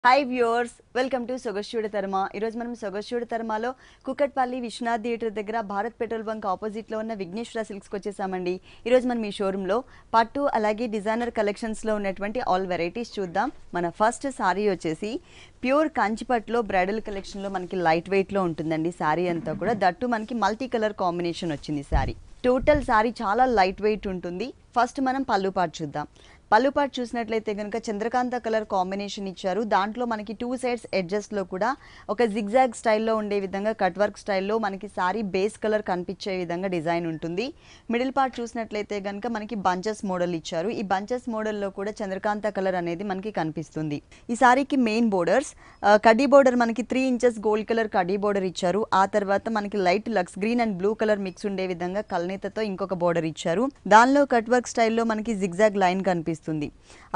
Hi viewers, welcome to సొగస్యూడి తర్మ. ఈరోజు మనం సొగస్యూడి తర్మలో కుకట్పల్లి విశ్వనాథ్ థియేటర్ దగ్గర భారత్ పెట్రోల్ బంక్ ఆపోజిట్లో ఉన్న విఘ్నేశ్వర సిల్క్స్కి వచ్చేసామండి. ఈరోజు మనం ఈ షోరూంలో పట్టు అలాగే డిజైనర్ కలెక్షన్స్లో ఉన్నటువంటి ఆల్ వెరైటీస్ చూద్దాం. మన ఫస్ట్ సారీ వచ్చేసి ప్యూర్ కంచిపట్టులో బ్రైడల్ కలెక్షన్లో మనకి లైట్ వెయిట్లో ఉంటుందండి. సారీ అంతా కూడా దట్టు మనకి మల్టీ కలర్ కాంబినేషన్ వచ్చింది. సారీ టోటల్ సారీ చాలా లైట్ వెయిట్ ఉంటుంది. ఫస్ట్ మనం పళ్ళు పార్ట్ చూద్దాం. పళ్ళు పార్ట్ చూసినట్లయితే కనుక చంద్రకాంత కలర్ కాంబినేషన్ ఇచ్చారు. దాంట్లో మనకి టూ సైడ్స్ ఎడ్జెస్లో కూడా ఒక జిగ్జాగ్ స్టైల్లో ఉండే విధంగా కట్ వర్క్ స్టైల్లో మనకి సారీ బేస్ కలర్ కనిపించే విధంగా డిజైన్ ఉంటుంది. మిడిల్ పార్ట్ చూసినట్లయితే కనుక మనకి బంచెస్ మోడల్ ఇచ్చారు. ఈ బంచెస్ మోడల్లో కూడా చంద్రకాంత కలర్ అనేది మనకి కనిపిస్తుంది. ఈ సారీకి మెయిన్ బోర్డర్స్ కడ్డీ బోర్డర్ మనకి 3 ఇంచెస్ గోల్డ్ కలర్ కడ్డీ బోర్డర్ ఇచ్చారు. ఆ తర్వాత మనకి light lux green and blue colour mix ఉండే విధంగా కల్నేతతో ఇంకొక బోర్డర్ ఇచ్చారు. దానిలో కట్ వర్క్ స్టైల్లో మనకి జిగ్జాగ్ లైన్ కనిపిస్తుంది.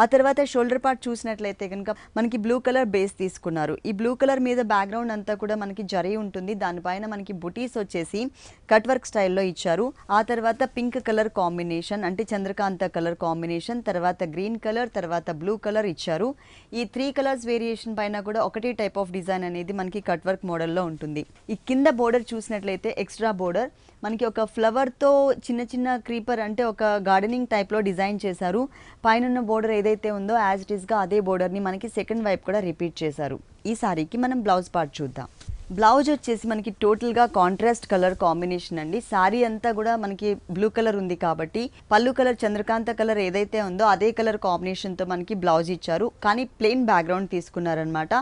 ఆ తర్వాత షోల్డర్ పార్ట్ చూసినట్లయితే కనుక మనకి బ్లూ కలర్ బేస్ తీసుకున్నారు. ఈ బ్లూ కలర్ మీద బ్యాక్గ్రౌండ్ అంతా కూడా మనకి జరీ ఉంటుంది. దానిపైన మనకి బుటీస్ వచ్చేసి కట్ వర్క్ స్టైల్లో ఇచ్చారు. ఆ తర్వాత పింక్ కలర్ కాంబినేషన్ అంటే చంద్రకాంత కలర్ కాంబినేషన్, తర్వాత గ్రీన్ కలర్, తర్వాత బ్లూ కలర్ ఇచ్చారు. ఈ 3 కలర్స్ వేరియేషన్ పైన కూడా ఒకటే టైప్ ఆఫ్ డిజైన్ అనేది మనకి కట్ వర్క్ మోడల్లో ఉంటుంది. ఈ కింద బోర్డర్ చూసినట్లయితే ఎక్స్ట్రా బోర్డర్ మనకి ఒక ఫ్లవర్తో చిన్న చిన్న క్రీపర్ అంటే ఒక గార్డెనింగ్ టైప్లో డిజైన్ చేశారు. పైన బోర్డర్ ఏదైతే ఉందో యాజ్ ఇట్ ఈస్గా అదే బోర్డర్ని మనకి సెకండ్ వైపు కూడా రిపీట్ చేశారు. ఈ సారీకి మనం బ్లౌజ్ పార్ట్ చూద్దాం. బ్లౌజ్ వచ్చేసి మనకి టోటల్గా కాంట్రాస్ట్ కలర్ కాంబినేషన్ అండి. సారీ అంతా కూడా మనకి బ్లూ కలర్ ఉంది కాబట్టి పళ్ళు కలర్ చంద్రకాంత కలర్ ఏదైతే ఉందో అదే కలర్ కాంబినేషన్తో మనకి బ్లౌజ్ ఇచ్చారు. కానీ ప్లెయిన్ బ్యాక్గ్రౌండ్ తీసుకున్నారనమాట.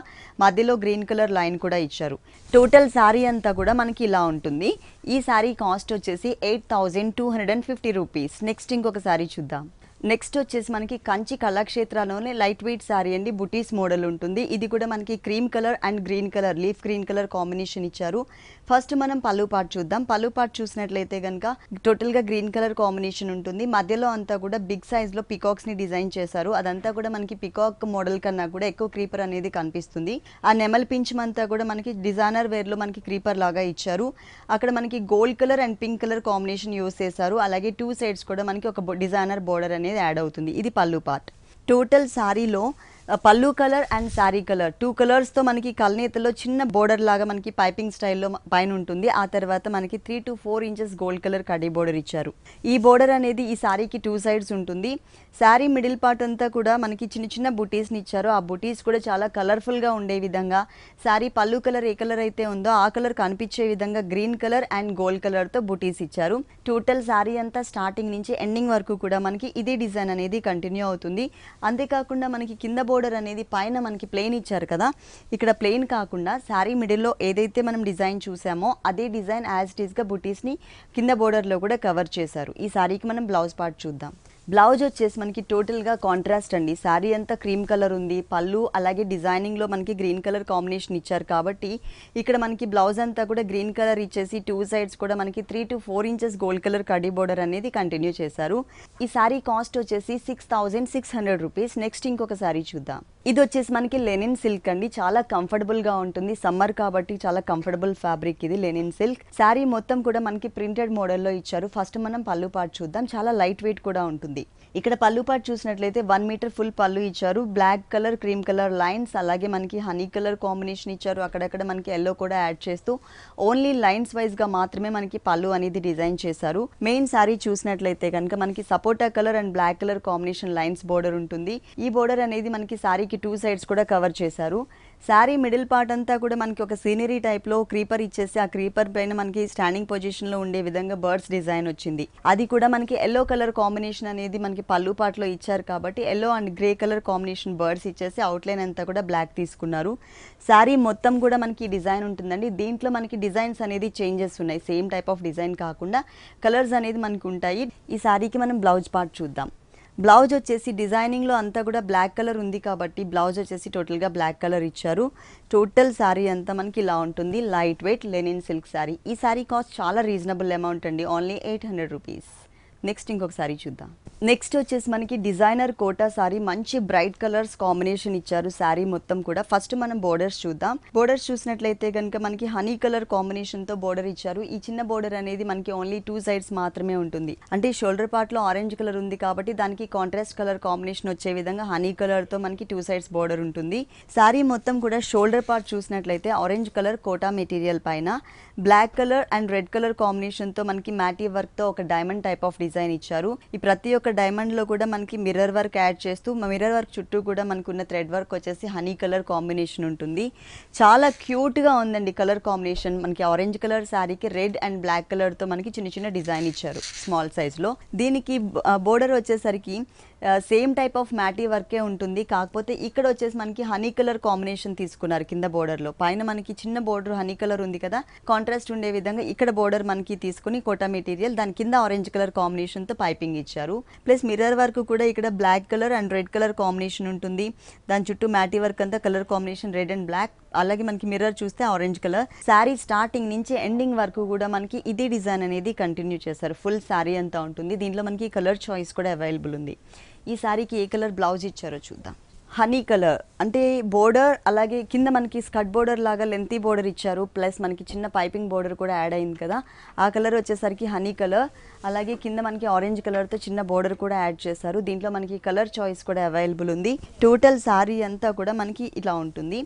మధ్యలో గ్రీన్ కలర్ లైన్ కూడా ఇచ్చారు. టోటల్ సారీ అంతా కూడా మనకి ఇలా ఉంటుంది. ఈ సారీ కాస్ట్ వచ్చేసి 8,250 రూపీస్. నెక్స్ట్ ఇంకొక సారీ చూద్దాం. నెక్స్ట్ వచ్చేసి మనకి కంచి కళాక్షేత్రాలోనే లైట్ వెయిట్ సారీ అండి. బుటీస్ మోడల్ ఉంటుంది. ఇది కూడా మనకి cream colour and green colour leaf green colour combination ఇచ్చారు. ఫస్ట్ మనం పళ్ళు పార్ట్ చూద్దాం. పళ్ళు పార్ట్ చూసినట్లయితే కనుక టోటల్గా గ్రీన్ కలర్ కాంబినేషన్ ఉంటుంది. మధ్యలో అంతా కూడా బిగ్ సైజ్లో పికాక్స్ని డిజైన్ చేశారు. అదంతా కూడా మనకి పికాక్ మోడల్ కన్నా కూడా ఎక్కువ క్రీపర్ అనేది కనిపిస్తుంది. ఆ నెమల్ పించం అంతా కూడా మనకి డిజైనర్ వేర్లో మనకి క్రీపర్ లాగా ఇచ్చారు. అక్కడ మనకి gold colour and pink colour combination use చేశారు. అలాగే 2 సైడ్స్ కూడా మనకి ఒక డిజైనర్ బోర్డర్ అనేది యాడ్ అవుతుంది. ఇది పళ్ళు పార్ట్. టోటల్ సారీలో పళ్ళు కలర్ అండ్ శారీ కలర్ 2 కలర్స్తో మనకి కల్నేతలో చిన్న బోర్డర్ లాగా మనకి పైపింగ్ స్టైల్లో పైన ఉంటుంది. ఆ తర్వాత మనకి 3 to 4 ఇంచెస్ గోల్డ్ కలర్ కడ్డీ బోర్డర్ ఇచ్చారు. ఈ బోర్డర్ అనేది ఈ సారీకి 2 సైడ్స్ ఉంటుంది. శారీ మిడిల్ పార్ట్ అంతా కూడా మనకి చిన్న చిన్న బుటీస్ని ఇచ్చారు. ఆ బుటీస్ కూడా చాలా కలర్ఫుల్గా ఉండే విధంగా శారీ పళ్ళు కలర్ ఏ కలర్ అయితే ఉందో ఆ కలర్ కనిపించే విధంగా గ్రీన్ కలర్ అండ్ గోల్డ్ కలర్తో బుటీస్ ఇచ్చారు. టోటల్ శారీ అంతా స్టార్టింగ్ నుంచి ఎండింగ్ వరకు కూడా మనకి ఇదే డిజైన్ అనేది కంటిన్యూ అవుతుంది. అంతేకాకుండా మనకి కింద బోర్డర్ అనేది పైన మనకి ప్లెయిన్ ఇచ్చారు కదా, ఇక్కడ ప్లెయిన్ కాకుండా శారీ మిడిల్లో ఏదైతే మనం డిజైన్ చూసామో అదే డిజైన్ యాజ్ ఇట్ ఈస్గా బుటీస్ని కింద బోర్డర్లో కూడా కవర్ చేశారు. ఈ సారీకి మనం బ్లౌజ్ పార్ట్ చూద్దాం. బ్లౌజ్ వచ్చేసి మనకి టోటల్గా కాంట్రాస్ట్ అండి. శారీ అంతా క్రీమ్ కలర్ ఉంది. పళ్ళు అలాగే డిజైనింగ్లో మనకి గ్రీన్ కలర్ కాంబినేషన్ ఇచ్చారు కాబట్టి ఇక్కడ మనకి బ్లౌజ్ అంతా కూడా గ్రీన్ కలర్ ఇచ్చేసి 2 సైడ్స్ కూడా మనకి 3 to 4 ఇంచెస్ గోల్డ్ కలర్ కడ్డీ బోర్డర్ అనేది కంటిన్యూ చేశారు. ఈ శారీ కాస్ట్ వచ్చేసి 6,600 రూపీస్. నెక్స్ట్ ఇంకొక శారీ చూద్దాం. ఇది వచ్చేసి మనకి లెనిన్ సిల్క్ అండి. చాలా కంఫర్టబుల్గా ఉంటుంది. సమ్మర్ కాబట్టి చాలా కంఫర్టబుల్ ఫ్యాబ్రిక్ ఇది లెనిన్ సిల్క్. శారీ మొత్తం కూడా మనకి ప్రింటెడ్ మోడల్లో ఇచ్చారు. ఫస్ట్ మనం పళ్ళు పార్ట్ చూద్దాం. చాలా లైట్ వెయిట్ కూడా ఉంటుంది. ఇక్కడ పళ్ళు పార్ట్ చూసినట్లయితే 1 మీటర్ ఫుల్ పళ్ళు ఇచ్చారు. Black colour cream colour lines అలాగే మనకి హనీ కలర్ కాంబినేషన్ ఇచ్చారు. అక్కడక్కడ మనకి ఎల్లో కూడా యాడ్ చేస్తూ ఓన్లీ లైన్స్ వైజ్గా మాత్రమే మనకి పళ్ళు అనేది డిజైన్ చేశారు. మెయిన్ శారీ చూసినట్లయితే కనుక మనకి సపోటా colour and black colour combination lines border ఉంటుంది. ఈ బోర్డర్ అనేది మనకి శారీకి 2 సైడ్స్ కూడా కవర్ చేశారు. శారీ మిడిల్ పార్ట్ అంతా కూడా మనకి ఒక సీనరీ టైప్లో క్రీపర్ ఇచ్చేసి ఆ క్రీపర్ పైన మనకి స్టాండింగ్ పొజిషన్లో ఉండే విధంగా బర్డ్స్ డిజైన్ వచ్చింది. అది కూడా మనకి ఎల్లో కలర్ కాంబినేషన్ అనేది మనకి పళ్ళు పార్ట్లో ఇచ్చారు కాబట్టి yellow and grey colour combination birds ఇచ్చేసి అవుట్లైన్ అంతా కూడా బ్లాక్ తీసుకున్నారు. శారీ మొత్తం కూడా మనకి డిజైన్ ఉంటుందండి. దీంట్లో మనకి డిజైన్స్ అనేది చేంజెస్ ఉన్నాయి. సేమ్ టైప్ ఆఫ్ డిజైన్ కాకుండా కలర్స్ అనేది మనకి ఉంటాయి. ఈ శారీకి మనం బ్లౌజ్ పార్ట్ చూద్దాం. బ్లౌజ్ వచ్చేసి డిజైనింగ్లో అంతా కూడా బ్లాక్ కలర్ ఉంది కాబట్టి బ్లౌజ్ వచ్చేసి టోటల్గా బ్లాక్ కలర్ ఇచ్చారు. టోటల్ శారీ అంతా మనకి ఇలా ఉంటుంది. Light weight Lenin silk sari. ఈ శారీ కాస్ట్ చాలా రీజనబుల్ అమౌంట్ అండి. Only 800 rupees. నెక్స్ట్ ఇంకొక సారీ చూద్దాం. నెక్స్ట్ వచ్చేసి మనకి డిజైనర్ కోటా సారీ, మంచి బ్రైట్ కలర్స్ కాంబినేషన్ ఇచ్చారు సారీ మొత్తం కూడా. ఫస్ట్ మనం బోర్డర్స్ చూద్దాం. బోర్డర్స్ చూసినట్లయితే కనుక మనకి హనీ కలర్ కాంబినేషన్ తో బోర్డర్ ఇచ్చారు. ఈ చిన్న బోర్డర్ అనేది మనకి ఓన్లీ 2 సైడ్స్ మాత్రమే ఉంటుంది. అంటే షోల్డర్ పార్ట్ లో ఆరెంజ్ కలర్ ఉంది కాబట్టి దానికి కాంట్రాస్ట్ కలర్ కాంబినేషన్ వచ్చే విధంగా హనీ కలర్ తో మనకి 2 సైడ్స్ బోర్డర్ ఉంటుంది. సారీ మొత్తం కూడా షోల్డర్ పార్ట్ చూసినట్లయితే ఆరెంజ్ కలర్ కోటా మెటీరియల్ పైన black colour and red colour combination తో మనకి మ్యాటీ వర్క్ తో ఒక డైమండ్ టైప్ ఆఫ్ డిజైన్ ఇచ్చారు. ఈ ప్రతి ఒక్క డైమండ్ లో కూడా మనకి మిర్రర్ వర్క్ యాడ్ చేస్తూ మిర్రర్ వర్క్ చుట్టూ కూడా మనకున్న థ్రెడ్ వర్క్ వచ్చేసి హనీ కలర్ కాంబినేషన్ ఉంటుంది. చాలా క్యూట్ గా ఉందండి కలర్ కాంబినేషన్. మనకి ఆరెంజ్ కలర్ శారీకి రెడ్ అండ్ బ్లాక్ కలర్ తో మనకి చిన్న చిన్న డిజైన్ ఇచ్చారు స్మాల్ సైజ్ లో. దీనికి బోర్డర్ వచ్చేసరికి సేమ్ టైప్ ఆఫ్ మ్యాటీ వర్కే ఉంటుంది. కాకపోతే ఇక్కడ వచ్చేసి మనకి హనీ కలర్ కాంబినేషన్ తీసుకున్నారు కింద బోర్డర్ లో. పైన మనకి చిన్న బోర్డర్ హనీ కలర్ ఉంది కదా, కాంట్రాస్ట్ ఉండే విధంగా ఇక్కడ బోర్డర్ మనకి తీసుకుని కోటా మెటీరియల్ దాని కింద ఆరెంజ్ కలర్ కాంబినేషన్ తో పైపింగ్ ఇచ్చారు. ప్లస్ మిర్రర్ వర్క్ కూడా ఇక్కడ black colour and red colour combination ఉంటుంది. దాని చుట్టూ మ్యాటీ వర్క్ అంతా colour combination red and black. అలాగే మనకి మిర్రర్ చూస్తే ఆరెంజ్ కలర్. శారీ స్టార్టింగ్ నుంచి ఎండింగ్ వరకు కూడా మనకి ఇదే డిజైన్ అనేది కంటిన్యూ చేశారు. ఫుల్ శారీ అంతా ఉంటుంది. దీంట్లో మనకి కలర్ చాయిస్ కూడా అవైలబుల్ ఉంది. ఈ శారీకి ఏ కలర్ బ్లౌజ్ ఇచ్చారో చూద్దాం. హనీ కలర్ అంటే బోర్డర్, అలాగే కింద మనకి స్కర్ట్ బోర్డర్ లాగా లెంతీ బోర్డర్ ఇచ్చారు. ప్లస్ మనకి చిన్న పైపింగ్ బోర్డర్ కూడా యాడ్ అయింది కదా, ఆ కలర్ వచ్చేసరికి హనీ కలర్. అలాగే కింద మనకి ఆరెంజ్ కలర్తో చిన్న బోర్డర్ కూడా యాడ్ చేశారు. దీంట్లో మనకి కలర్ చాయిస్ కూడా అవైలబుల్ ఉంది. టోటల్ శారీ అంతా కూడా మనకి ఇలా ఉంటుంది.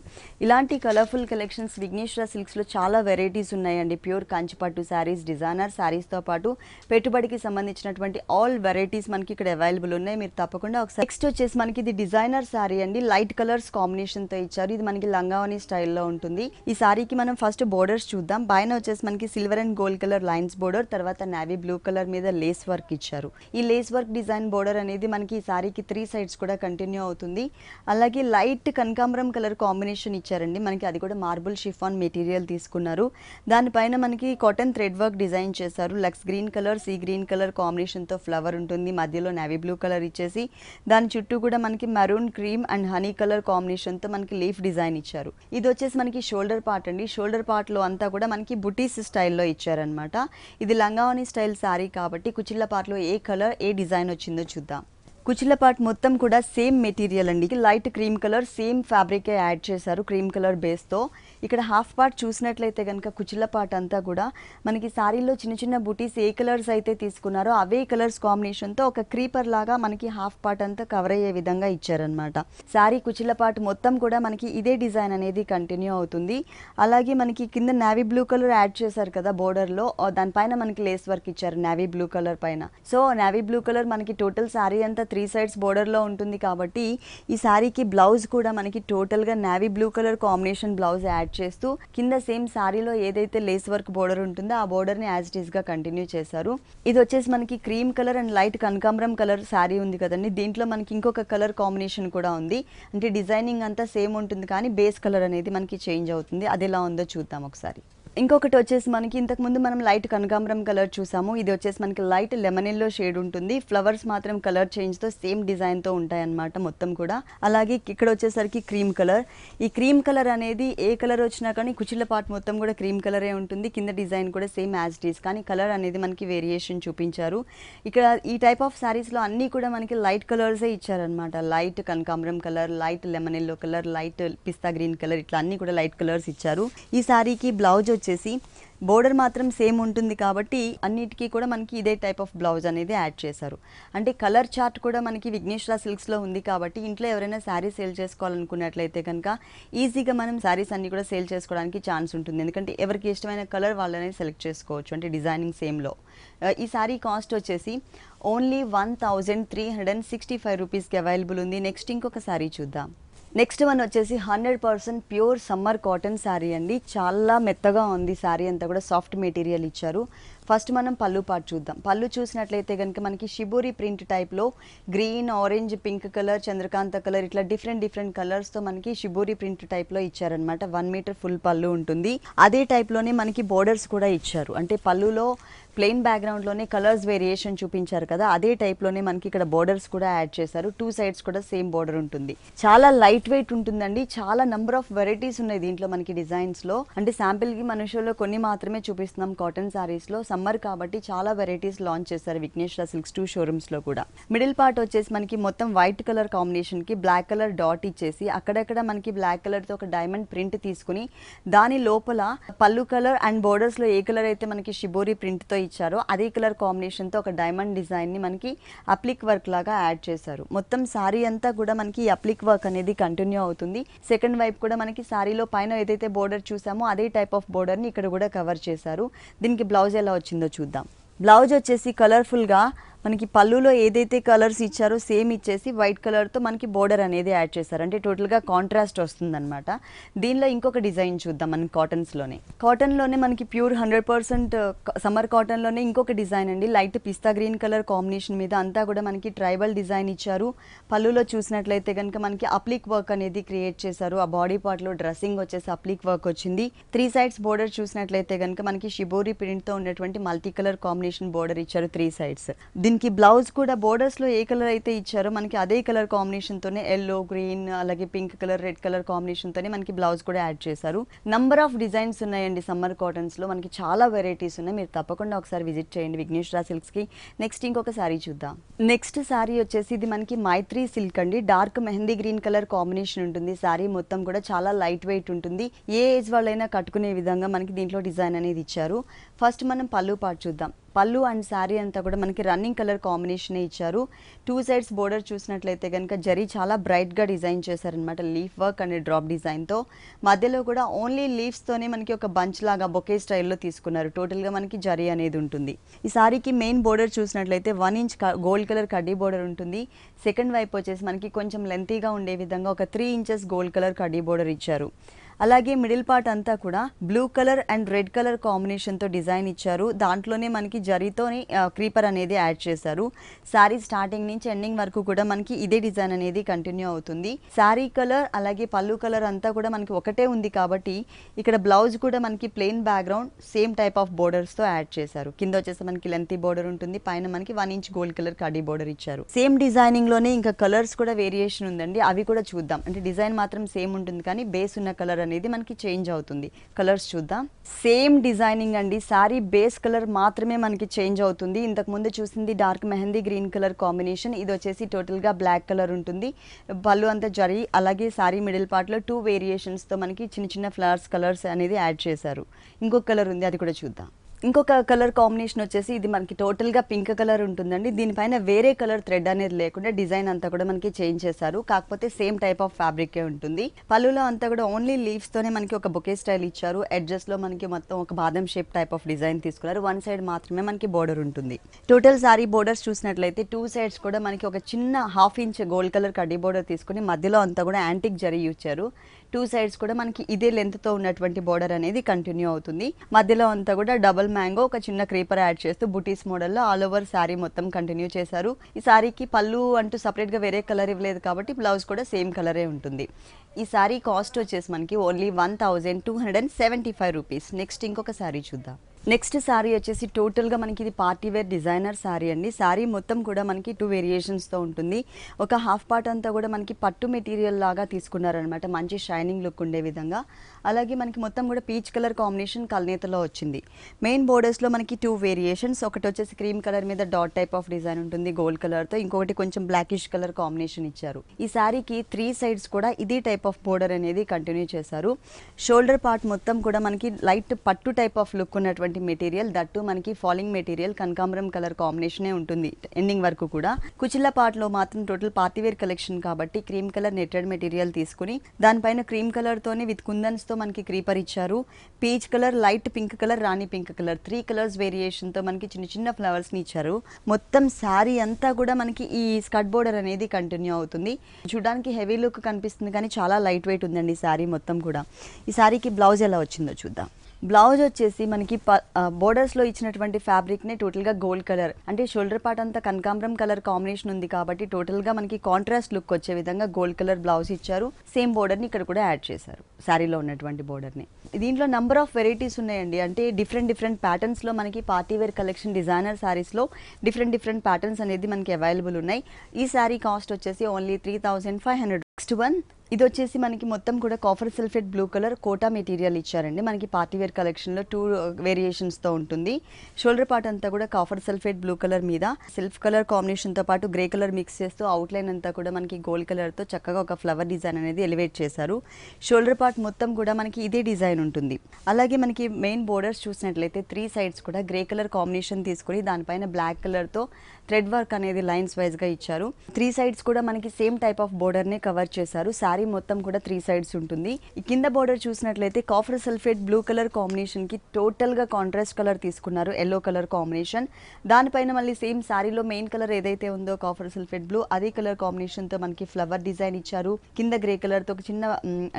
ఇలాంటి కలర్ఫుల్ కలెక్షన్స్ విఘ్నేశ్వర సిల్క్స్లో చాలా వెరైటీస్ ఉన్నాయండి. ప్యూర్ కంచిపట్టు శారీస్, డిజైనర్ శారీస్తో పాటు పెట్టుబడికి సంబంధించినటువంటి ఆల్ వెరైటీస్ మనకి ఇక్కడ అవైలబుల్ ఉన్నాయి. మీరు తప్పకుండా ఒకసారి. నెక్స్ట్ వచ్చేసి మనకి ఇది డిజైనర్ శారీ అండి. లైట్ కలర్స్ కాంబినేషన్ తో ఇచ్చారు. ఇది మనకి లంగావని స్టైల్లో ఉంటుంది. ఈ సారీకి మనం ఫస్ట్ బోర్డర్స్ చూద్దాం. పైన వచ్చేసి మనకి silver and gold colour lines border, తర్వాత నావీ బ్లూ కలర్ మీద లేస్ వర్క్ ఇచ్చారు. ఈ లేస్ వర్క్ డిజైన్ బోర్డర్ అనేది మనకి ఈ సారీకి 3 సైడ్స్ కూడా కంటిన్యూ అవుతుంది. అలాగే లైట్ కనకాంబరం కలర్ కాంబినేషన్ ఇచ్చారండి. మనకి అది కూడా మార్బుల్ షిఫాన్ మెటీరియల్ తీసుకున్నారు. దానిపైన మనకి కాటన్ థ్రెడ్ వర్క్ డిజైన్ చేశారు. Lux green colour, sea green colour combination తో ఫ్లవర్ ఉంటుంది. మధ్యలో నావీ బ్లూ కలర్ ఇచ్చేసి దాని చుట్టూ కూడా మనకి maroon cream and honey colour combination తో మనకి లీఫ్ డిజైన్ ఇచ్చారు. ఇది వచ్చేసి మనకి షోల్డర్ పార్ట్ అండి. షోల్డర్ పార్ట్ లో అంతా కూడా మనకి బుటీస్ స్టైల్లో ఇచ్చారనమాట. ఇది లంగావని స్టైల్ శారీ కాబట్టి కుచిళ్ళ పార్ట్ లో ఏ కలర్ ఏ డిజైన్ వచ్చిందో చూద్దాం. కుచిళ్ళ పార్ట్ మొత్తం కూడా సేమ్ మెటీరియల్ అండి. లైట్ క్రీమ్ కలర్ సేమ్ ఫ్యాబ్రికే యాడ్ చేశారు క్రీమ్ కలర్ బేస్తో. ఇక్కడ హాఫ్ పార్ట్ చూసినట్లయితే కనుక కుచిళ్ళ పార్ట్ అంతా కూడా మనకి శారీలో చిన్న చిన్న బుటీస్ ఏ కలర్స్ అయితే తీసుకున్నారో అవే కలర్స్ కాంబినేషన్తో ఒక క్రీపర్ లాగా మనకి హాఫ్ పార్ట్ అంతా కవర్ అయ్యే విధంగా ఇచ్చారనమాట. శారీ కుచిళ్ళ పార్ట్ మొత్తం కూడా మనకి ఇదే డిజైన్ అనేది కంటిన్యూ అవుతుంది. అలాగే మనకి కింద నావీ బ్లూ కలర్ యాడ్ చేశారు కదా బోర్డర్లో, దానిపైన మనకి లేస్ వర్క్ ఇచ్చారు నావీ బ్లూ కలర్ పైన. సో నావీ బ్లూ కలర్ మనకి టోటల్ శారీ అంతా 3 సైడ్స్ బోర్డర్లో ఉంటుంది కాబట్టి ఈ శారీకి బ్లౌజ్ కూడా మనకి టోటల్గా navy blue colour combination blouse add చేస్తూ కింద సేమ్ శారీలో ఏదైతే లేస్ వర్క్ బోర్డర్ ఉంటుందో ఆ బోర్డర్ని యాజ్ ఇట్ ఈస్ గా కంటిన్యూ చేశారు. ఇది వచ్చేసి మనకి క్రీమ్ కలర్ అండ్ లైట్ కనకాంబరం కలర్ శారీ ఉంది కదండి. దీంట్లో మనకి ఇంకొక కలర్ కాంబినేషన్ కూడా ఉంది. అంటే డిజైనింగ్ అంతా సేమ్ ఉంటుంది కానీ బేస్ కలర్ అనేది మనకి చేంజ్ అవుతుంది. అది ఎలా ఉందో చూద్దాం ఒకసారి. ఇంకొకటి వచ్చేసి మనకి ఇంతకు ముందు మనం లైట్ కనకాంబరం కలర్ చూసాము. ఇది వచ్చేసి మనకి లైట్ లెమన్ ఎల్లో షేడ్ ఉంటుంది. ఫ్లవర్స్ మాత్రం కలర్ చేంజ్ తో సేమ్ డిజైన్ తో ఉంటాయన్నమాట మొత్తం కూడా. అలాగే ఇక్కడ వచ్చేసరికి క్రీమ్ కలర్. ఈ క్రీమ్ కలర్ అనేది ఏ కలర్ వచ్చినా కానీ కుచిళ్ళ పార్ట్ మొత్తం కూడా క్రీమ్ కలరే ఉంటుంది. కింద డిజైన్ కూడా సేమ్ యాజ్ ఇట్ ఈస్, కానీ కలర్ అనేది మనకి వేరియేషన్ చూపించారు. ఇక్కడ ఈ టైప్ ఆఫ్ శారీస్ లో అన్ని కూడా మనకి లైట్ కలర్సే ఇచ్చారనమాట. లైట్ కనకాంబరం colour, light lemon yellow colour, light పిస్తా గ్రీన్ కలర్, ఇట్లా అన్ని కూడా లైట్ కలర్స్ ఇచ్చారు. ఈ శారీకి బ్లౌజ్ వచ్చేసి బోర్డర్ మాత్రం సేమ్ ఉంటుంది కాబట్టి అన్నిటికీ కూడా మనకి ఇదే టైప్ ఆఫ్ బ్లౌజ్ అనేది యాడ్ చేశారు. అంటే కలర్ చార్ట్ కూడా మనకి విఘ్నేశ్వర సిల్క్స్లో ఉంది కాబట్టి ఇంట్లో ఎవరైనా శారీ సేల్ చేసుకోవాలనుకున్నట్లయితే కనుక ఈజీగా మనం శారీస్ అన్ని కూడా సేల్ చేసుకోవడానికి ఛాన్స్ ఉంటుంది. ఎందుకంటే ఎవరికి ఇష్టమైన కలర్ వాళ్ళనే సెలెక్ట్ చేసుకోవచ్చు. అంటే డిజైనింగ్ సేమ్లో. ఈ శారీ కాస్ట్ వచ్చేసి ఓన్లీ 1365 రూపీస్కి అవైలబుల్ ఉంది. నెక్స్ట్ ఇంకొక శారీ చూద్దాం. నెక్స్ట్ వన్ వచ్చేసి 100% ప్యూర్ సమ్మర్ కాటన్ శారీ అండి. చాలా మెత్తగా ఉంది శారీ అంతా కూడా, సాఫ్ట్ మెటీరియల్ ఇచ్చారు. ఫస్ట్ మనం పళ్ళు పార్ట్ చూద్దాం. పళ్ళు చూసినట్లయితే కనుక మనకి షిబోరి ప్రింట్ టైప్లో green, orange, pink colour, Chandrakanta colour, ఇట్లా డిఫరెంట్ కలర్స్తో మనకి షిబోరి ప్రింట్ టైప్లో ఇచ్చారనమాట. 1 మీటర్ ఫుల్ పళ్ళు ఉంటుంది. అదే టైప్లోనే మనకి బోర్డర్స్ కూడా ఇచ్చారు. అంటే పళ్ళులో ప్లెయిన్ బ్యాక్గ్రౌండ్లోనే కలర్స్ వేరియేషన్ చూపించారు కదా, అదే టైప్లోనే మనకి ఇక్కడ బోర్డర్స్ కూడా యాడ్ చేశారు. 2 సైడ్స్ కూడా సేమ్ బోర్డర్ ఉంటుంది. చాలా లైట్ వెయిట్ ఉంటుందండి. చాలా నెంబర్ ఆఫ్ వెరైటీస్ ఉన్నాయి దీంట్లో మనకి డిజైన్స్లో. అంటే శాంపిల్కి మన షోలో కొన్ని మాత్రమే చూపిస్తున్నాం కాటన్ శారీస్లో. సమ్మర్ కాబట్టి చాలా వెరైటీస్ లాంచ్ చేశారు విఘ్నేశ్వర సిల్క్స్ 2 షోరూమ్స్ లో కూడా. మిడిల్ పార్ట్ వచ్చేసి మనకి మొత్తం వైట్ కలర్ కాంబినేషన్ కి బ్లాక్ కలర్ డాట్ ఇచ్చేసి అక్కడక్కడ మనకి బ్లాక్ కలర్ తో ఒక డైమండ్ ప్రింట్ తీసుకుని దాని లోపల పల్లు కలర్ అండ్ బోర్డర్స్ లో ఏ కలర్ అయితే మనకి షిబోరి ప్రింట్ తో ఇచ్చారో అదే కలర్ కాంబినేషన్ తో ఒక డైమండ్ డిజైన్ ని మనకి అప్లిక్ వర్క్ లాగా యాడ్ చేశారు. మొత్తం సారీ అంతా కూడా మనకి అప్లిక్ వర్క్ అనేది కంటిన్యూ అవుతుంది. సెకండ్ వైపు కూడా మనకి సారీలో పైన ఏదైతే బోర్డర్ చూసామో అదే టైప్ ఆఫ్ బోర్డర్ ని ఇక్కడ కూడా కవర్ చేశారు. దీనికి బ్లౌజ్ ఎలా వచ్చిందో చూద్దాం. బ్లౌజ్ వచ్చేసి కలర్ఫుల్ గా మనకి పళ్ళులో ఏదైతే కలర్స్ ఇచ్చారో సేమ్ ఇచ్చేసి వైట్ కలర్ తో మనకి బోర్డర్ అనేది యాడ్ చేశారు. అంటే టోటల్ గా కాంట్రాస్ట్ వస్తుందన్నమాట. దీనిలో ఇంకొక డిజైన్ చూద్దాం. మనకి కాటన్ లోనే మనకి ప్యూర్ 100% సమ్మర్ కాటన్ లోనే ఇంకొక డిజైన్ అండి. లైట్ పిస్తా గ్రీన్ కలర్ కాంబినేషన్ మీద అంతా కూడా మనకి ట్రైబల్ డిజైన్ ఇచ్చారు. పళ్ళులో చూసినట్లయితే కనుక మనకి అప్లిక్ వర్క్ అనేది క్రియేట్ చేశారు. ఆ బాడీ పార్ట్ లో డ్రెస్సింగ్ వచ్చేసి అప్లిక్ వర్క్ వచ్చింది. 3 సైడ్స్ బోర్డర్ చూసినట్లయితే కనుక మనకి షిబోరి ప్రింట్ తో ఉన్నటువంటి మల్టీ కలర్ కాంబినేషన్ బోర్డర్ ఇచ్చారు 3 సైడ్స్. దీనికి బ్లౌజ్ కూడా బోర్డర్స్ లో ఏ కలర్ అయితే ఇచ్చారో మనకి అదే కలర్ కాంబినేషన్ తోనే ఎల్లో, గ్రీన్, అలాగే pink colour, red colour combination తోనే మనకి బ్లౌజ్ కూడా యాడ్ చేశారు. నంబర్ ఆఫ్ డిజైన్స్ ఉన్నాయండి సమ్మర్ కాటన్స్ లో. మనకి చాలా వెరైటీస్ ఉన్నాయి. మీరు తప్పకుండా ఒకసారి విజిట్ చేయండి విఘ్నేశ్వర సిల్క్స్ కి. నెక్స్ట్ ఇంకొక సారీ చూద్దాం. నెక్స్ట్ సారీ వచ్చేసి ఇది మనకి మైత్రి సిల్క్ అండి. Dark mehndi green colour combination ఉంటుంది. సారీ మొత్తం కూడా చాలా లైట్ వెయిట్ ఉంటుంది. ఏ ఏజ్ వాళ్ళైనా కట్టుకునే విధంగా మనకి దీంట్లో డిజైన్ అనేది ఇచ్చారు. ఫస్ట్ మనం పళ్ళు పార్ట్ చూద్దాం. పళ్ళు అండ్ శారీ అంతా కూడా మనకి రన్నింగ్ కలర్ కాంబినేషన్ ఇచ్చారు. 2 సైడ్స్ బోర్డర్ చూసినట్లయితే కనుక జరీ చాలా బ్రైట్ గా డిజైన్ చేశారనమాట. Leaf work and drop design తో మధ్యలో కూడా ఓన్లీ లీవ్స్ తోనే మనకి ఒక బంచ్ లాగా బొకే స్టైల్లో తీసుకున్నారు. టోటల్ గా మనకి జరీ అనేది ఉంటుంది. ఈ సారీకి మెయిన్ బోర్డర్ చూసినట్లయితే 1 ఇంచ్ గోల్డ్ కలర్ కడ్డీ బోర్డర్ ఉంటుంది. సెకండ్ వైపు వచ్చేసి మనకి కొంచెం లెంతీగా ఉండే విధంగా ఒక 3 ఇంచెస్ గోల్డ్ కలర్ కడ్డీ బోర్డర్ ఇచ్చారు. అలాగే మిడిల్ పార్ట్ అంతా కూడా blue colour and red colour combination తో డిజైన్ ఇచ్చారు. దాంట్లోనే మనకి జరీతోని క్రీపర్ అనేది యాడ్ చేశారు. శారీ స్టార్టింగ్ నుంచి ఎండింగ్ వరకు కూడా మనకి ఇదే డిజైన్ అనేది కంటిన్యూ అవుతుంది. శారీ కలర్ అలాగే పళ్ళు కలర్ అంతా కూడా మనకి ఒకటే ఉంది కాబట్టి ఇక్కడ బ్లౌజ్ కూడా మనకి plain background same type of borders తో యాడ్ చేశారు. కింద వచ్చేసి మనకి లెంతీ బోర్డర్ ఉంటుంది. పైన మనకి 1 inch gold colour khadi border ఇచ్చారు. సేమ్ డిజైనింగ్ లోనే ఇంకా కలర్స్ కూడా వేరియేషన్ ఉందండి. అవి కూడా చూద్దాం. అంటే డిజైన్ మాత్రం సేమ్ ఉంటుంది కానీ బేస్ ఉన్న కలర్ అనేది మనకి చేంజ్ అవుతుంది. కలర్స్ చూద్దాం. సేమ్ డిజైనింగ్ అండి. సారీ బేస్ కలర్ మాత్రమే మనకి చేంజ్ అవుతుంది. ఇంతకు ముందు చూసింది dark mehndi green colour combination. ఇది వచ్చేసి టోటల్ గా బ్లాక్ కలర్ ఉంటుంది. పళ్ళు అంతా జరీ. అలాగే సారీ మిడిల్ పార్ట్ లో 2 వేరియేషన్స్ తో మనకి చిన్న చిన్న ఫ్లవర్స్ కలర్స్ అనేది యాడ్ చేశారు. ఇంకొక కలర్ ఉంది, అది కూడా చూద్దాం. ఇంకొక కలర్ కాంబినేషన్ వచ్చేసి ఇది మనకి టోటల్ గా పింక్ కలర్ ఉంటుందండి. దీనిపైన వేరే కలర్ థ్రెడ్ అనేది లేకుండా డిజైన్ అంతా కూడా మనకి చేంజ్ చేశారు. కాకపోతే సేమ్ టైప్ ఆఫ్ ఫ్యాబ్రిక్ ఉంటుంది. పళ్ళులో అంతా కూడా ఓన్లీ లీవ్స్ తోనే మనకి ఒక బొకే స్టైల్ ఇచ్చారు. ఎడ్జెస్ లో మనకి మొత్తం ఒక బాదం షేప్ టైప్ ఆఫ్ డిజైన్ తీసుకున్నారు. 1 సైడ్ మాత్రమే మనకి బోర్డర్ ఉంటుంది. టోటల్ సారీ బోర్డర్స్ చూసినట్లయితే 2 సైడ్స్ కూడా మనకి ఒక చిన్న 1/2 ఇంచ్ గోల్డ్ కలర్ కడ్డీ బోర్డర్ తీసుకుని మధ్యలో అంతా కూడా యాంటిక్ జరీ ఇచ్చారు. 2 సైడ్స్ కూడా మనకి ఇదే లెంత్ తో ఉన్నటువంటి బోర్డర్ అనేది కంటిన్యూ అవుతుంది. మధ్యలో అంతా కూడా డబుల్ మ్యాంగో ఒక చిన్న క్రీపర్ యాడ్ చేస్తూ బుటీస్ మోడల్లో ఆల్ ఓవర్ శారీ మొత్తం కంటిన్యూ చేశారు. ఈ శారీకి పళ్ళు అంటూ సపరేట్ గా వేరే కలర్ ఇవ్వలేదు కాబట్టి బ్లౌజ్ కూడా సేమ్ కలరే ఉంటుంది. ఈ శారీ కాస్ట్ వచ్చేసి మనకి ఓన్లీ 1275 రూపీస్. నెక్స్ట్ ఇంకొక శారీ చూద్దాం. నెక్స్ట్ శారీ వచ్చేసి టోటల్ గా మనకి ఇది పార్టీ వేర్ డిజైనర్ శారీ అండి. శారీ మొత్తం కూడా మనకి 2 వేరియేషన్స్ తో ఉంటుంది. ఒక హాఫ్ పార్ట్ అంతా కూడా మనకి పట్టు మెటీరియల్ లాగా తీసుకున్నారనమాట. మంచి షైనింగ్ లుక్ ఉండే విధంగా. అలాగే మనకి మొత్తం కూడా పీచ్ కలర్ కాంబినేషన్ కల్నేతలో వచ్చింది. మెయిన్ బోర్డర్స్ లో మనకి 2 వేరియేషన్స్. ఒకటి వచ్చేసి క్రీమ్ కలర్ మీద డాట్ టైప్ ఆఫ్ డిజైన్ ఉంటుంది గోల్డ్ కలర్ తో. ఇంకొకటి కొంచెం బ్లాకిష్ కలర్ కాంబినేషన్ ఇచ్చారు. ఈ శారీకి 3 సైడ్స్ కూడా ఇదే టైప్ ఆఫ్ బోర్డర్ అనేది కంటిన్యూ చేశారు. షోల్డర్ పార్ట్ మొత్తం కూడా మనకి లైట్ పట్టు టైప్ ఆఫ్ లుక్ ఉన్నటువంటి మెటీరియల్. దట్టు మనకి ఫాలింగ్ మెటీరియల్ కనకాంబరం కలర్ కాంబినేషనే ఉంటుంది ఎండింగ్ వరకు కూడా. కుచిళ్ళ పార్ట్ లో మాత్రం టోటల్ పార్టీవేర్ కలెక్షన్ కాబట్టి క్రీమ్ కలర్ నెట్టెడ్ మెటీరియల్ తీసుకుని దానిపైన క్రీమ్ కలర్ తోనే విత్ కుందన్స్ తో మనకి క్రీపర్ ఇచ్చారు. Peach colour, light pink colour, rani pink colour 3 colours variation తో మనకి చిన్న చిన్న ఫ్లవర్స్ ని ఇచ్చారు. మొత్తం శారీ అంతా కూడా మనకి ఈ స్కర్ట్ బోర్డర్ అనేది కంటిన్యూ అవుతుంది. చూడడానికి హెవీ లుక్ కనిపిస్తుంది కానీ చాలా లైట్ వెయిట్ ఉందండి ఈ శారీ మొత్తం కూడా. ఈ శారీకి బ్లౌజ్ ఎలా వచ్చిందో చూద్దాం. బ్లౌజ్ వచ్చేసి మనకి బోర్డర్స్ లో ఇచ్చినటువంటి ఫ్యాబ్రిక్ నే టోటల్ గా గోల్డ్ కలర్ అంటే షోల్డర్ పార్ట్ అంతా కనకాంబరం కలర్ కాంబినేషన్ ఉంది కాబట్టి టోటల్ గా మనకి కాంట్రాస్ట్ లుక్ వచ్చే విధంగా గోల్డ్ కలర్ బ్లౌజ్ ఇచ్చారు. సేమ్ బోర్డర్ ని ఇక్కడ కూడా యాడ్ చేశారు శారీలో ఉన్నటువంటి బోర్డర్ ని. దీంట్లో నంబర్ ఆఫ్ వెరైటీస్ ఉన్నాయండి. అంటే డిఫరెంట్ ప్యాటర్న్స్ లో మనకి party wear collection designer saris లో డిఫరెంట్ ప్యాటర్న్స్ అనేది మనకి అవైలబుల్ ఉన్నాయి. ఈ శారీ కాస్ట్ వచ్చేసి ఓన్లీ 3500. నెక్స్ట్ వన్ ఇది వచ్చేసి మనకి మొత్తం కూడా copper sulphate blue colour Kota material ఇచ్చారండి. మనకి పార్టీ వేర్ కలెక్షన్లో 2 వేరియేషన్స్తో ఉంటుంది. షోల్డర్ పార్ట్ అంతా కూడా కాఫర్ సల్ఫేట్ బ్లూ కలర్ మీద సెల్ఫ్ కలర్ కాంబినేషన్తో పాటు గ్రే కలర్ మిక్స్ చేస్తూ అవుట్లైన్ అంతా కూడా మనకి గోల్డ్ కలర్తో చక్కగా ఒక ఫ్లవర్ డిజైన్ అనేది ఎలివేట్ చేశారు. షోల్డర్ పార్ట్ మొత్తం కూడా మనకి ఇదే డిజైన్ ఉంటుంది. అలాగే మనకి మెయిన్ బోర్డర్స్ చూసినట్లయితే 3 సైడ్స్ కూడా గ్రే కలర్ కాంబినేషన్ తీసుకుని దానిపైన బ్లాక్ కలర్తో థ్రెడ్ వర్క్ అనేది లైన్స్ వైజ్గా ఇచ్చారు. 3 సైడ్స్ కూడా మనకి సేమ్ టైప్ ఆఫ్ బోర్డర్నే కవర్ చేశారు. శారీ మొత్తం కూడా 3 సైడ్స్ ఉంటుంది. ఈ కింద బోర్డర్ చూసినట్లయితే కాఫర్ సల్ఫేట్ బ్లూ కలర్ కాంబినేషన్కి టోటల్గా కాంట్రాస్ట్ కలర్ తీసుకున్నారు, ఎల్లో కలర్ కాంబినేషన్. దానిపైన మళ్ళీ సేమ్ శారీలో మెయిన్ కలర్ ఏదైతే ఉందో కాఫర్ సల్ఫేట్ బ్లూ అదే కలర్ కాంబినేషన్తో మనకి ఫ్లవర్ డిజైన్ ఇచ్చారు. కింద గ్రే కలర్తో ఒక చిన్న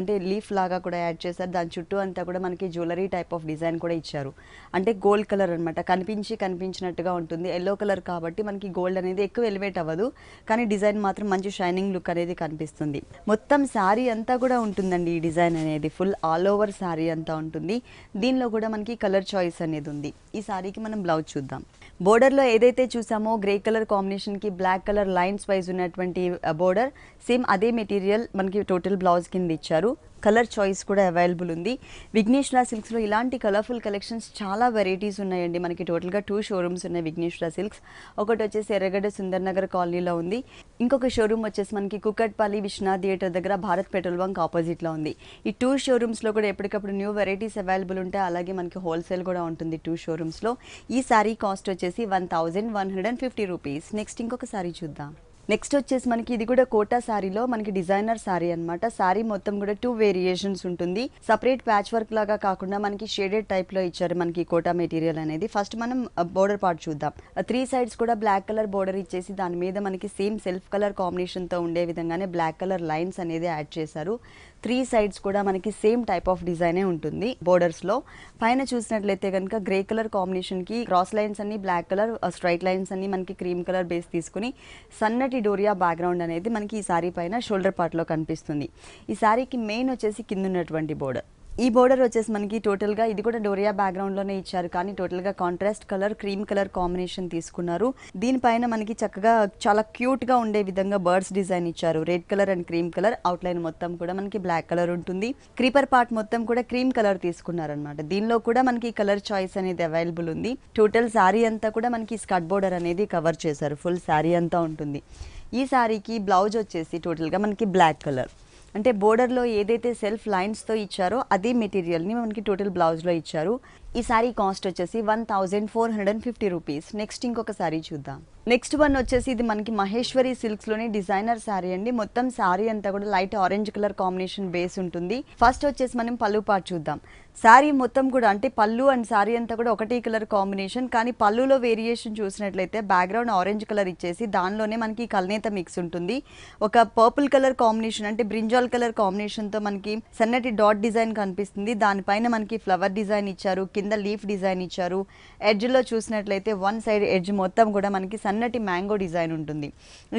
అంటే లీఫ్ లాగా కూడా యాడ్ చేశారు. దాని చుట్టూ అంతా కూడా మనకి జ్యువెలరీ టైప్ ఆఫ్ డిజైన్ కూడా ఇచ్చారు. అంటే గోల్డ్ కలర్ అనమాట, కనిపించినట్టుగా ఉంటుంది. ఎల్లో కలర్ కాబట్టి మనకి గోల్డ్ అనేది ఎక్కువ ఎలివేట్ అవ్వదు, కానీ డిజైన్ మాత్రం మంచి షైనింగ్ లుక్ అనేది కనిపిస్తుంది. మొత్తం శారీ అంతా కూడా ఉంటుందండి ఈ డిజైన్ అనేది, ఫుల్ ఆల్ ఓవర్ శారీ అంతా ఉంటుంది. దీనిలో కూడా మనకి కలర్ చాయిస్ అనేది ఉంది. ఈ శారీకి మనం బ్లౌజ్ చూద్దాం. బోర్డర్లో ఏదైతే చూసామో గ్రే కలర్ కాంబినేషన్కి బ్లాక్ కలర్ లైన్స్ వైజ్ ఉన్నటువంటి బోర్డర్ సేమ్ అదే మెటీరియల్ మనకి టోటల్ బ్లౌజ్ కింద ఇచ్చారు. కలర్ చాయిస్ కూడా అవైలబుల్ ఉంది. విఘ్నేశ్వర సిల్క్స్లో ఇలాంటి కలర్ఫుల్ కలెక్షన్స్ చాలా వెరైటీస్ ఉన్నాయండి. మనకి టోటల్గా 2 షోరూమ్స్ ఉన్నాయి విఘ్నేశ్వర సిల్క్స్. ఒకటి వచ్చేసి ఎర్రగడ్డ సుందర్ నగర్ కాలనీలో ఉంది. ఇంకొక షోరూమ్ వచ్చేసి మనకి కుకట్పల్లి విశ్వనాథ్ థియేటర్ దగ్గర భారత్ పెట్రోల్ బంక్ ఆపోజిట్లో ఉంది. ఈ 2 షోరూమ్స్లో కూడా ఎప్పటికప్పుడు న్యూ వెరైటీస్ అవైలబుల్ ఉంటాయి. అలాగే మనకి హోల్సేల్ కూడా ఉంటుంది 2 షోరూమ్స్లో. ఈ శారీ కాస్ట్ వచ్చేసి 1150 రూపీస్. నెక్స్ట్ ఇంకొక శారీ చూద్దాం. నెక్స్ట్ వచ్చేసి మనకి ఇది కూడా కోటా శారీలో మనకి డిజైనర్ శారీ అనమాట. శారీ మొత్తం కూడా 2 వేరియేషన్స్ ఉంటుంది. సపరేట్ ప్యాచ్ వర్క్ లాగా కాకుండా మనకి షేడెడ్ టైప్ లో ఇచ్చారు మనకి కోటా మెటీరియల్ అనేది. ఫస్ట్ మనం బోర్డర్ పార్ట్ చూద్దాం. 3 సైడ్స్ కూడా బ్లాక్ కలర్ బోర్డర్ ఇచ్చేసి దాని మీద మనకి సేమ్ సెల్ఫ్ కలర్ కాంబినేషన్ తో ఉండే విధంగానే బ్లాక్ కలర్ లైన్స్ అనేది యాడ్ చేశారు. 3 సైడ్స్ కూడా మనకి సేమ్ టైప్ ఆఫ్ డిజైనే ఉంటుంది బోర్డర్స్ లో. పైన చూసినట్లయితే కనుక గ్రే కలర్ కాంబినేషన్ కి క్రాస్ లైన్స్ అన్ని బ్లాక్ కలర్, స్ట్రైట్ లైన్స్ అన్ని మనకి క్రీమ్ కలర్ బేస్ తీసుకుని సన్నటి డోరియా బ్యాక్గ్రౌండ్ అనేది మనకి ఈ శారీ పైన షోల్డర్ పార్ట్ లో కనిపిస్తుంది. ఈ శారీకి మెయిన్ వచ్చేసి కింద ఉన్నటువంటి బోర్డర్. ఈ బోర్డర్ వచ్చేసి మనకి టోటల్గా ఇది కూడా డోరియా బ్యాక్గ్రౌండ్లోనే ఇచ్చారు, కానీ టోటల్గా contrast colour cream colour combination తీసుకున్నారు. దీనిపైన మనకి చక్కగా చాలా క్యూట్గా ఉండే విధంగా బర్డ్స్ డిజైన్ ఇచ్చారు. Red colour and cream colour. Outline మొత్తం కూడా మనకి బ్లాక్ కలర్ ఉంటుంది. క్రీపర్ పార్ట్ మొత్తం కూడా క్రీమ్ కలర్ తీసుకున్నారనమాట. దీనిలో కూడా మనకి కలర్ చాయిస్ అనేది అవైలబుల్ ఉంది. టోటల్ శారీ అంతా కూడా మనకి స్కర్ట్ బోర్డర్ అనేది కవర్ చేశారు. ఫుల్ శారీ అంతా ఉంటుంది. ఈ శారీకి బ్లౌజ్ వచ్చేసి టోటల్గా మనకి బ్లాక్ కలర్, అంటే బోర్డర్లో ఏదైతే సెల్ఫ్ లైన్స్తో ఇచ్చారో అదే మెటీరియల్ని మనకి టోటల్ బ్లౌజ్లో ఇచ్చారు. ఈ శారీ కాస్ట్ వచ్చేసి 1450 రూపీస్. నెక్స్ట్ ఇంకొక శారీ చూద్దాం. నెక్స్ట్ వన్ వచ్చేసి ఇది మనకి మహేశ్వరి సిల్క్స్లోని డిజైనర్ శారీ అండి. మొత్తం శారీ అంతా కూడా light orange colour combination base ఉంటుంది. ఫస్ట్ వచ్చేసి మనం పళ్ళు పార్ట్ చూద్దాం. శారీ మొత్తం కూడా అంటే పళ్ళు అండ్ శారీ అంతా కూడా ఒకటే కలర్ కాంబినేషన్, కానీ పళ్ళులో వేరియేషన్ చూసినట్లయితే బ్యాక్గ్రౌండ్ ఆరెంజ్ కలర్ ఇచ్చేసి దానిలోనే మనకి కల్నేత మిక్స్ ఉంటుంది. ఒక పర్పుల్ కలర్ కాంబినేషన్ అంటే బ్రింజాల్ కలర్ కాంబినేషన్తో మనకి సన్నటి డాట్ డిజైన్ కనిపిస్తుంది. దానిపైన మనకి ఫ్లవర్ డిజైన్ ఇచ్చారు, కింద లీఫ్ డిజైన్ ఇచ్చారు. ఎడ్జ్లో చూసినట్లయితే 1 సైడ్ ఎడ్జ్ మొత్తం కూడా మనకి సన్నటి మ్యాంగో డిజైన్ ఉంటుంది.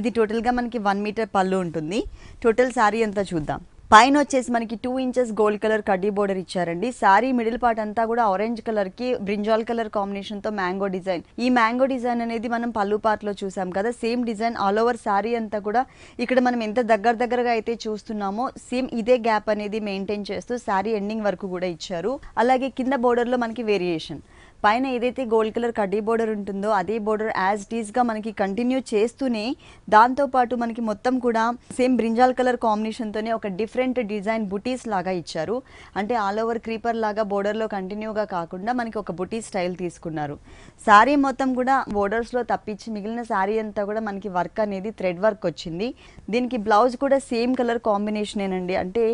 ఇది టోటల్గా మనకి 1 మీటర్ పళ్ళు ఉంటుంది. టోటల్ శారీ అంతా చూద్దాం. పైన వచ్చేసి మనకి 2 ఇంచెస్ గోల్డ్ కలర్ కడ్డీ బోర్డర్ ఇచ్చారండి. శారీ మిడిల్ పార్ట్ అంతా కూడా ఆరెంజ్ కలర్ కి బ్రింజాల్ కలర్ కాంబినేషన్ తో మ్యాంగో డిజైన్. ఈ మ్యాంగో డిజైన్ అనేది మనం పళ్ళు పార్ట్ లో చూసాం కదా, same design all over sari అంతా కూడా ఇక్కడ మనం ఎంత దగ్గరగా అయితే చూస్తున్నామో సేమ్ ఇదే గ్యాప్ అనేది మెయింటైన్ చేస్తూ శారీ ఎండింగ్ వరకు కూడా ఇచ్చారు. అలాగే కింద బోర్డర్ లో మనకి వేరియేషన్, పైన ఏదైతే గోల్డ్ కలర్ కడ్డీ బోర్డర్ ఉంటుందో అదే బోర్డర్ యాజ్ ఇట్ ఈస్గా మనకి కంటిన్యూ చేస్తూనే దాంతోపాటు మనకి మొత్తం కూడా సేమ్ బ్రింజాల్ కలర్ కాంబినేషన్తోనే ఒక డిఫరెంట్ డిజైన్ బుటీస్ లాగా ఇచ్చారు. అంటే ఆల్ ఓవర్ క్రీపర్ లాగా బోర్డర్లో కంటిన్యూగా కాకుండా మనకి ఒక బుటీ స్టైల్ తీసుకున్నారు. శారీ మొత్తం కూడా బోర్డర్స్లో తప్పించి మిగిలిన శారీ అంతా కూడా మనకి వర్క్ అనేది థ్రెడ్ వర్క్ వచ్చింది. దీనికి బ్లౌజ్ కూడా సేమ్ కలర్ కాంబినేషనేనండి. అంటే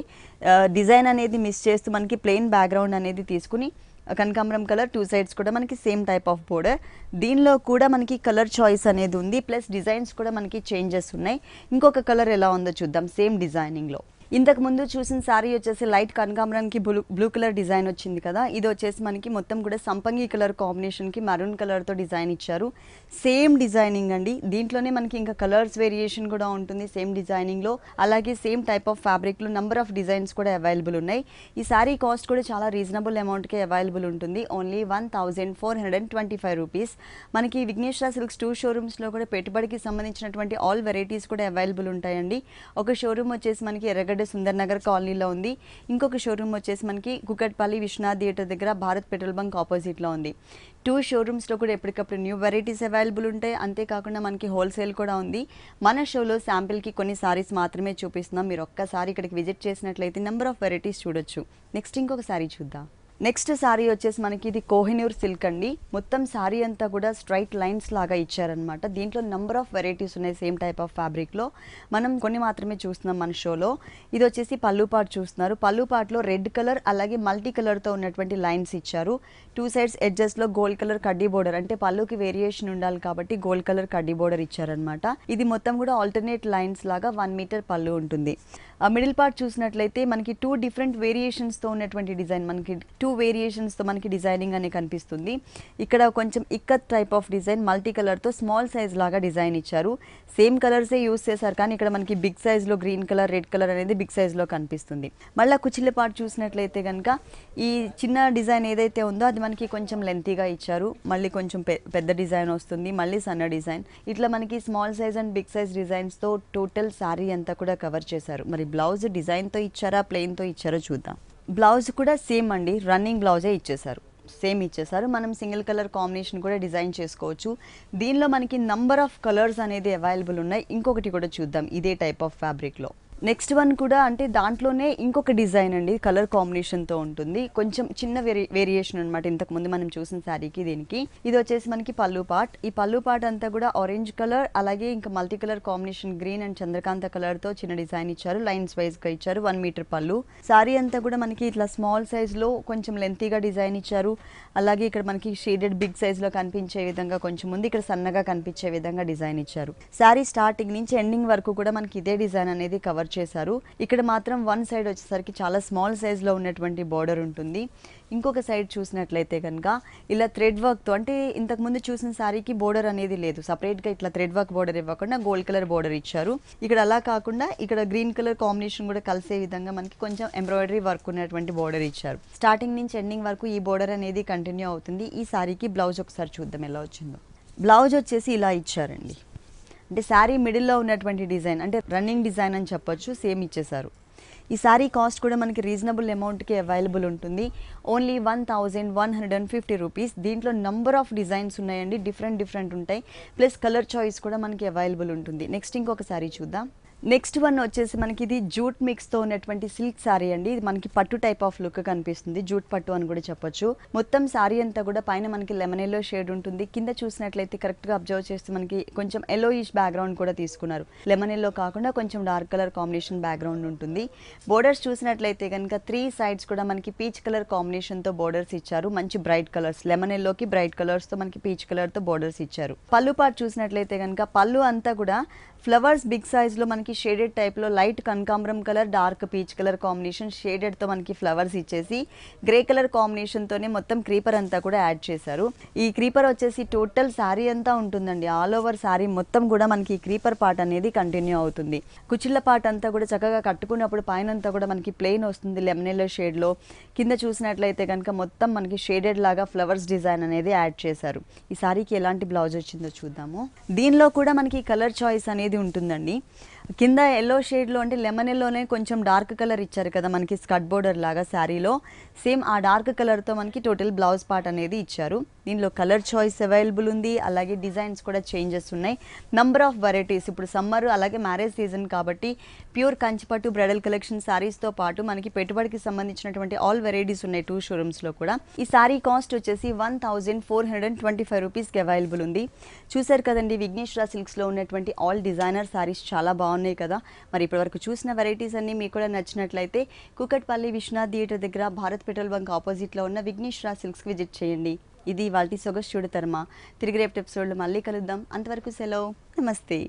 డిజైన్ అనేది మిస్ చేస్తూ మనకి ప్లెయిన్ బ్యాక్గ్రౌండ్ అనేది తీసుకుని కనకాంబరం కలర్ 2 సైడ్స్ కూడా మనకి సేమ్ టైప్ ఆఫ్ బోర్డర్. దీనిలో కూడా మనకి కలర్ చాయిస్ అనేది ఉంది, ప్లస్ డిజైన్స్ కూడా మనకి చేంజెస్ ఉన్నాయి. ఇంకొక కలర్ ఎలా ఉందో చూద్దాం సేమ్ డిజైనింగ్లో. ఇంతకు ముందు చూసిన శారీ వచ్చేసి లైట్ కనకాంబరంకి బ్లూ కలర్ డిజైన్ వచ్చింది కదా, ఇది వచ్చేసి మనకి మొత్తం కూడా సంపంగి కలర్ కాంబినేషన్కి మరూన్ కలర్తో డిజైన్ ఇచ్చారు. సేమ్ డిజైనింగ్ అండి. దీంట్లోనే మనకి ఇంకా కలర్స్ వేరియేషన్ కూడా ఉంటుంది సేమ్ డిజైనింగ్లో. అలాగే సేమ్ టైప్ ఆఫ్ ఫ్యాబ్రిక్లో నెంబర్ ఆఫ్ డిజైన్స్ కూడా అవైలబుల్ ఉన్నాయి. ఈ శారీ కాస్ట్ కూడా చాలా రీజనబుల్ అమౌంట్కే అవైలబుల్ ఉంటుంది. Only 1425 rupees. మనకి విఘ్నేశ్వర సిల్క్స్ 2 షోరూమ్స్లో కూడా పెట్టుబడికి సంబంధించినటువంటి ఆల్ వెరైటీస్ కూడా అవైలబుల్ ఉంటాయండి. ఒక షోరూమ్ వచ్చేసి మనకి ఎర్రగడ్డ సైడ్ సుందర్ నగర్ కాలనీలో ఉంది. ఇంకొక షోరూమ్ వచ్చేసి మనకి కుకట్పల్లి విశ్వనాథ్ థియేటర్ దగ్గర భారత్ పెట్రోల్ బంక్ ఆపోజిట్లో ఉంది. 2 షోరూమ్స్లో కూడా ఎప్పటికప్పుడు న్యూ వెరైటీస్ అవైలబుల్ ఉంటాయి. అంతేకాకుండా మనకి హోల్సేల్ కూడా ఉంది. మన షోలో శాంపిల్కి కొన్ని సారీస్ మాత్రమే చూపిస్తున్నాం. మీరు ఒక్కసారి ఇక్కడికి విజిట్ చేసినట్లయితే నెంబర్ ఆఫ్ వెరైటీస్ చూడొచ్చు. నెక్స్ట్ ఇంకొక సారీ చూద్దాం. నెక్స్ట్ సారీ వచ్చేసి మనకి ఇది కోహినూర్ సిల్క్ అండి. మొత్తం సారీ అంతా కూడా స్ట్రైట్ లైన్స్ లాగా ఇచ్చారనమాట. దీంట్లో నెంబర్ ఆఫ్ వెరైటీస్ ఉన్నాయి సేమ్ టైప్ ఆఫ్ ఫ్యాబ్రిక్లో. మనం కొన్ని మాత్రమే చూస్తున్నాం మన షోలో. ఇది వచ్చేసి పళ్ళు పార్ట్ చూస్తున్నారు. పళ్ళు పార్ట్లో రెడ్ కలర్ అలాగే మల్టీ కలర్తో ఉన్నటువంటి లైన్స్ ఇచ్చారు. 2 సైడ్స్ ఎడ్జెస్లో గోల్డ్ కలర్ కడ్డీ బోర్డర్, అంటే పళ్ళుకి వేరియేషన్ ఉండాలి కాబట్టి గోల్డ్ కలర్ కడ్డీ బోర్డర్ ఇచ్చారనమాట. ఇది మొత్తం కూడా ఆల్టర్నేట్ లైన్స్ లాగా 1 మీటర్ పళ్ళు ఉంటుంది. మిడిల్ పార్ట్ చూసినట్లయితే మనకి 2 డిఫరెంట్ వేరియేషన్స్తో ఉన్నటువంటి డిజైన్, మనకి 2 వేరియేషన్స్తో మనకి డిజైనింగ్ అని కనిపిస్తుంది. ఇక్కడ కొంచెం ikat type of design multi కలర్తో స్మాల్ సైజ్ లాగా డిజైన్ ఇచ్చారు. సేమ్ కలర్సే యూస్ చేశారు కానీ ఇక్కడ మనకి బిగ్ సైజ్లో గ్రీన్ కలర్ రెడ్ కలర్ అనేది బిగ్ సైజ్లో కనిపిస్తుంది. మళ్ళీ కుచ్చిళ్ళ పార్ట్ చూసినట్లయితే కనుక ఈ చిన్న డిజైన్ ఏదైతే ఉందో అది మనకి కొంచెం లెంతీగా ఇచ్చారు. మళ్ళీ కొంచెం పెద్ద డిజైన్ వస్తుంది, మళ్ళీ సన్న డిజైన్. ఇట్లా మనకి small size and big size డిజైన్స్తో టోటల్ శారీ అంతా కూడా కవర్ చేశారు. మరి బ్లౌజ్ డిజైన్తో ఇచ్చారా ప్లెయిన్తో ఇచ్చారో చూద్దాం. బ్లౌజ్ కూడా సేమ్ అండి, రన్నింగ్ బ్లౌజే ఇచ్చేసారు, సేమ్ ఇచ్చేసారు. మనం సింగిల్ కలర్ కాంబినేషన్ కూడా డిజైన్ చేసుకోవచ్చు. దీనిలో మనకి నంబర్ ఆఫ్ కలర్స్ అనేది అవైలబుల్ ఉన్నాయి. ఇంకొకటి కూడా చూద్దాం ఇదే టైప్ ఆఫ్ ఫ్యాబ్రిక్లో. నెక్స్ట్ వన్ కూడా అంటే దాంట్లోనే ఇంకొక డిజైన్ అండి, కలర్ కాంబినేషన్తో ఉంటుంది. కొంచెం చిన్న వేరియేషన్ అనమాట ఇంతకుముందు మనం చూసిన శారీకి దీనికి. ఇది వచ్చేసి మనకి పళ్ళు పార్ట్. ఈ పళ్ళు పార్ట్ అంతా కూడా ఆరెంజ్ కలర్ అలాగే ఇంకా multi colour combination green and Chandrakanta కలర్తో చిన్న డిజైన్ ఇచ్చారు. లైన్స్ వైజ్గా ఇచ్చారు. 1 మీటర్ పళ్ళు. శారీ అంతా కూడా మనకి ఇట్లా స్మాల్ సైజ్లో కొంచెం లెంతీగా డిజైన్ ఇచ్చారు. అలాగే ఇక్కడ మనకి షేడెడ్ బిగ్ సైజ్లో కనిపించే విధంగా కొంచెం ముందు ఇక్కడ సన్నగా కనిపించే విధంగా డిజైన్ ఇచ్చారు. శారీ స్టార్టింగ్ నుంచి ఎండింగ్ వరకు కూడా మనకి ఇదే డిజైన్ అనేది కవర్ చేశారు. ఇక్కడ మాత్రం 1 సైడ్ వచ్చేసరికి చాలా స్మాల్ సైజ్ లో ఉన్నటువంటి బోర్డర్ ఉంటుంది. ఇంకొక సైడ్ చూసినట్లయితే కనుక ఇలా థ్రెడ్ వర్క్ తో, అంటే ఇంతకు ముందు చూసిన సారీకి బోర్డర్ అనేది లేదు, సపరేట్ గా ఇట్లా థ్రెడ్ వర్క్ బోర్డర్ ఇవ్వకుండా గోల్డ్ కలర్ బోర్డర్ ఇచ్చారు. ఇక్కడ అలా కాకుండా ఇక్కడ గ్రీన్ కలర్ కాంబినేషన్ కూడా కలిసే విధంగా మనకి కొంచెం ఎంబ్రాయిడరీ వర్క్ ఉన్నటువంటి బోర్డర్ ఇచ్చారు. స్టార్టింగ్ నుంచి ఎండింగ్ వరకు ఈ బోర్డర్ అనేది కంటిన్యూ అవుతుంది. ఈ సారీకి బ్లౌజ్ ఒకసారి చూద్దాం ఎలా వచ్చిందో. బ్లౌజ్ వచ్చేసి ఇలా ఇచ్చారండి, అంటే శారీ మిడిల్లో ఉన్నటువంటి డిజైన్, అంటే రన్నింగ్ డిజైన్ అని చెప్పొచ్చు, సేమ్ ఇచ్చేసారు. ఈ శారీ కాస్ట్ కూడా మనకి రీజనబుల్ అమౌంట్కి అవైలబుల్ ఉంటుంది. Only 1150 rupees. దీంట్లో నంబర్ ఆఫ్ డిజైన్స్ ఉన్నాయండి, డిఫరెంట్ ఉంటాయి. ప్లస్ కలర్ చాయిస్ కూడా మనకి అవైలబుల్ ఉంటుంది. నెక్స్ట్ ఇంకొక శారీ చూద్దాం. నెక్స్ట్ వన్ వచ్చేసి మనకి ఇది జూట్ మిక్స్తో ఉన్నటువంటి సిల్క్ శారీ అండి. ఇది మనకి పట్టు టైప్ ఆఫ్ లుక్ కనిపిస్తుంది, జూట్ పట్టు అని కూడా చెప్పొచ్చు. మొత్తం శారీ అంతా కూడా పైన మనకి లెమన్ ఎల్లో షేడ్ ఉంటుంది. కింద చూసినట్లయితే కరెక్ట్గా అబ్జర్వ్ చేస్తే మనకి కొంచెం ఎల్లోయిష్ బ్యాక్గ్రౌండ్ కూడా తీసుకున్నారు. లెమన్ ఎల్లో కాకుండా కొంచెం డార్క్ కలర్ కాంబినేషన్ బ్యాక్గ్రౌండ్ ఉంటుంది. బోర్డర్స్ చూసినట్లయితే కనుక 3 సైడ్స్ కూడా మనకి పీచ్ కలర్ కాంబినేషన్తో బోర్డర్స్ ఇచ్చారు. మంచి బ్రైట్ కలర్స్, లెమన్ ఎల్లోకి బ్రైట్ కలర్స్తో మనకి పీచ్ కలర్తో బోర్డర్స్ ఇచ్చారు. పళ్ళు పార్ట్ చూసినట్లయితే కనుక పళ్ళు అంతా కూడా ఫ్లవర్స్ బిగ్ సైజ్లో మనకి షేడెడ్ టైప్లో లైట్ కనకాంబరం colour dark peach colour combination షేడెడ్తో మనకి ఫ్లవర్స్ ఇచ్చేసి గ్రే కలర్ కాంబినేషన్తోనే మొత్తం క్రీపర్ అంతా కూడా యాడ్ చేశారు. ఈ క్రీపర్ వచ్చేసి టోటల్ శారీ అంతా ఉంటుందండి. ఆల్ ఓవర్ శారీ మొత్తం కూడా మనకి ఈ క్రీపర్ పార్ట్ అనేది కంటిన్యూ అవుతుంది. కుచ్చిళ్ళ పార్ట్ అంతా కూడా చక్కగా కట్టుకున్నప్పుడు పైన అంతా కూడా మనకి ప్లెయిన్ వస్తుంది లెమన్ ఎల్లో షేడ్లో. కింద చూసినట్లయితే కనుక మొత్తం మనకి షేడెడ్ లాగా ఫ్లవర్స్ డిజైన్ అనేది యాడ్ చేశారు. ఈ శారీకి ఎలాంటి బ్లౌజ్ వచ్చిందో చూద్దాము. దీనిలో కూడా మనకి కలర్ చాయిస్ అనేది ఉంటుందండి. కింద ఎల్లో షేడ్లో అంటే లెమన్ ఎల్లోనే కొంచెం డార్క్ కలర్ ఇచ్చారు కదా మనకి స్కర్ట్ బోర్డర్ లాగా శారీలో, సేమ్ ఆ డార్క్ కలర్తో మనకి టోటల్ బ్లౌజ్ పార్ట్ అనేది ఇచ్చారు. దీనిలో కలర్ చాయిస్ అవైలబుల్ ఉంది, అలాగే డిజైన్స్ కూడా చేంజెస్ ఉన్నాయి. నంబర్ ఆఫ్ వెరైటీస్, ఇప్పుడు సమ్మర్ అలాగే మ్యారేజ్ సీజన్ కాబట్టి ప్యూర్ కంచిపట్టు బ్రైడల్ కలెక్షన్ శారీస్తో పాటు మనకి పెట్టుబడికి సంబంధించినటువంటి ఆల్ వెరైటీస్ ఉన్నాయి 2 షోరూమ్స్లో కూడా. ఈ శారీ కాస్ట్ వచ్చేసి 1425 రూపీస్కి అవైలబుల్ ఉంది. చూసారు కదండి, విఘ్నేశ్వర సిల్క్స్లో ఉన్నటువంటి ఆల్ డిజైనర్ శారీస్ చాలా బాగున్నాయి కదా. మరి ఇప్పటివరకు చూసిన వెరైటీస్ అన్ని మీకు కూడా నచ్చినట్లయితే కుకట్పల్లి విశ్వనాథ్ థియేటర్ దగ్గర భారత్ పెట్రోల్ బంక్ ఆపోజిట్లో ఉన్న విఘ్నేశ్వర సిల్క్స్కి విజిట్ చేయండి. ఇది ఇవాల్టి సొగసు చూడు తర్మ. తిరిగి రేపు ఎపిసోడ్లో మళ్ళీ కలుద్దాం. అంతవరకు సెలవు, నమస్తే.